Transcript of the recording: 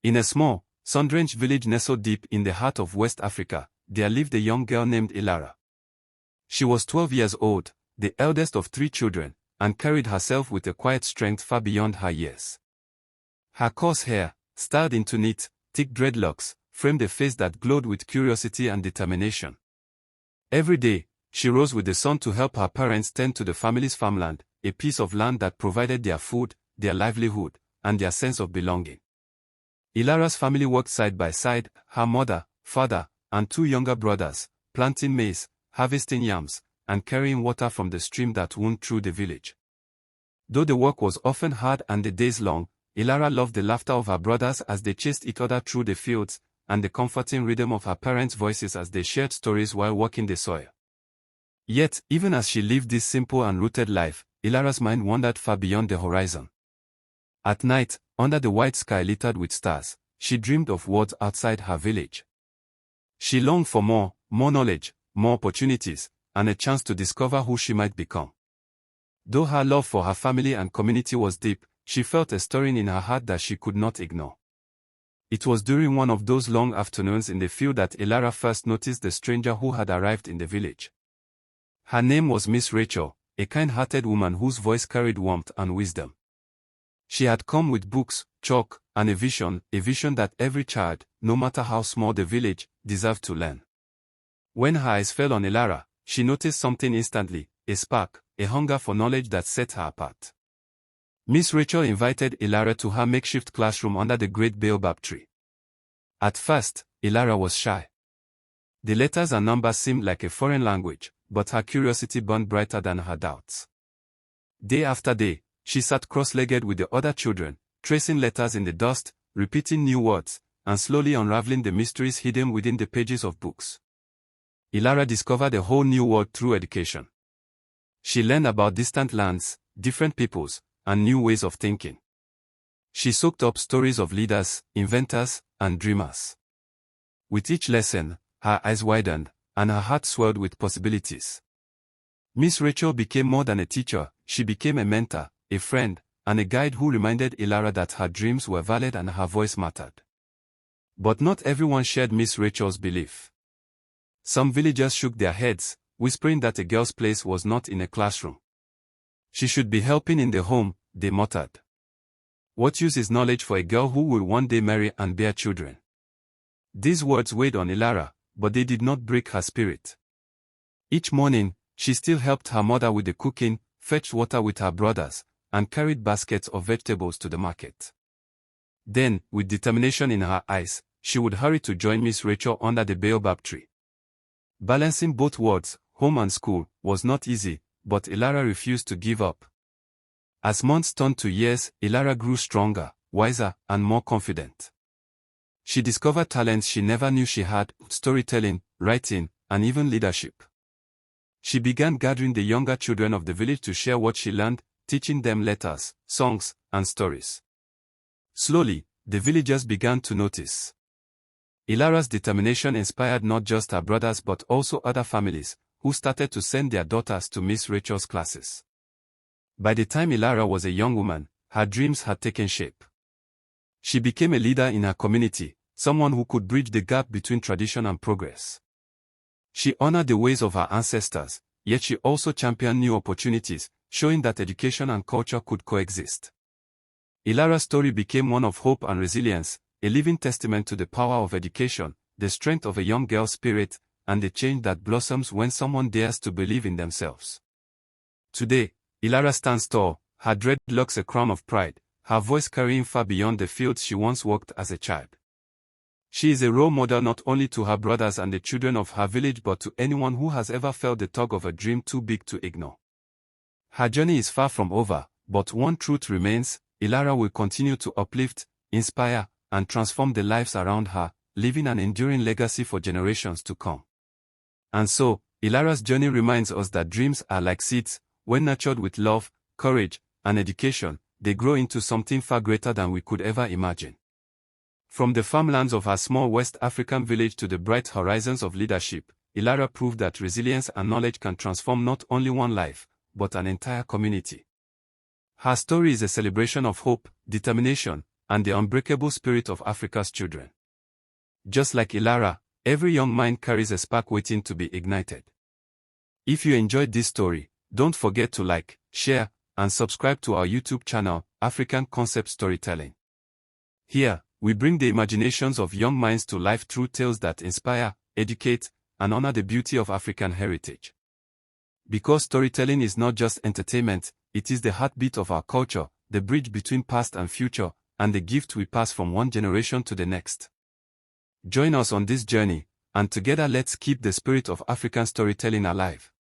In a small, sun-drenched village nestled deep in the heart of West Africa, there lived a young girl named Elara. She was 12 years old, the eldest of 3 children, and carried herself with a quiet strength far beyond her years. Her coarse hair, styled into neat, thick dreadlocks, framed a face that glowed with curiosity and determination. Every day, she rose with the sun to help her parents tend to the family's farmland, a piece of land that provided their food, their livelihood, and their sense of belonging. Elara's family worked side by side, her mother, father, and 2 younger brothers, planting maize, harvesting yams, and carrying water from the stream that wound through the village. Though the work was often hard and the days long, Elara loved the laughter of her brothers as they chased each other through the fields, and the comforting rhythm of her parents' voices as they shared stories while working the soil. Yet, even as she lived this simple and rooted life, Elara's mind wandered far beyond the horizon. At night, under the white sky littered with stars, she dreamed of worlds outside her village. She longed for more knowledge, more opportunities, and a chance to discover who she might become. Though her love for her family and community was deep, she felt a stirring in her heart that she could not ignore. It was during one of those long afternoons in the field that Elara first noticed the stranger who had arrived in the village. Her name was Miss Rachel, a kind-hearted woman whose voice carried warmth and wisdom. She had come with books, chalk, and a vision that every child, no matter how small the village, deserved to learn. When her eyes fell on Elara, she noticed something instantly, a spark, a hunger for knowledge that set her apart. Miss Rachel invited Elara to her makeshift classroom under the great baobab tree. At first, Elara was shy. The letters and numbers seemed like a foreign language, but her curiosity burned brighter than her doubts. Day after day, she sat cross-legged with the other children, tracing letters in the dust, repeating new words, and slowly unraveling the mysteries hidden within the pages of books. Elara discovered a whole new world through education. She learned about distant lands, different peoples, and new ways of thinking. She soaked up stories of leaders, inventors, and dreamers. With each lesson, her eyes widened, and her heart swelled with possibilities. Miss Rachel became more than a teacher, she became a mentor, a friend, and a guide who reminded Elara that her dreams were valid and her voice mattered. But not everyone shared Miss Rachel's belief. Some villagers shook their heads, whispering that a girl's place was not in a classroom. She should be helping in the home, they muttered. What use is knowledge for a girl who will one day marry and bear children? These words weighed on Elara, but they did not break her spirit. Each morning, she still helped her mother with the cooking, fetched water with her brothers, and carried baskets of vegetables to the market. Then, with determination in her eyes, she would hurry to join Miss Rachel under the baobab tree. Balancing both worlds, home and school, was not easy, but Elara refused to give up. As months turned to years, Elara grew stronger, wiser, and more confident. She discovered talents she never knew she had: storytelling, writing, and even leadership. She began gathering the younger children of the village to share what she learned, teaching them letters, songs, and stories. Slowly, the villagers began to notice. Elara's determination inspired not just her brothers but also other families, who started to send their daughters to Miss Rachel's classes. By the time Elara was a young woman, her dreams had taken shape. She became a leader in her community, someone who could bridge the gap between tradition and progress. She honored the ways of her ancestors, yet she also championed new opportunities, showing that education and culture could coexist. Elara's story became one of hope and resilience, a living testament to the power of education, the strength of a young girl's spirit, and the change that blossoms when someone dares to believe in themselves. Today, Elara stands tall, her dreadlocks a crown of pride, her voice carrying far beyond the fields she once walked as a child. She is a role model not only to her brothers and the children of her village but to anyone who has ever felt the tug of a dream too big to ignore. Her journey is far from over, but one truth remains: Elara will continue to uplift, inspire, and transform the lives around her, leaving an enduring legacy for generations to come. And so, Elara's journey reminds us that dreams are like seeds. When nurtured with love, courage, and education, they grow into something far greater than we could ever imagine. From the farmlands of her small West African village to the bright horizons of leadership, Elara proved that resilience and knowledge can transform not only one life, but an entire community. Her story is a celebration of hope, determination, and the unbreakable spirit of Africa's children. Just like Elara, every young mind carries a spark waiting to be ignited. If you enjoyed this story, don't forget to like, share, and subscribe to our YouTube channel, African Concept Storytelling. Here, we bring the imaginations of young minds to life through tales that inspire, educate, and honor the beauty of African heritage. Because storytelling is not just entertainment, it is the heartbeat of our culture, the bridge between past and future, and the gift we pass from one generation to the next. Join us on this journey, and together let's keep the spirit of African storytelling alive.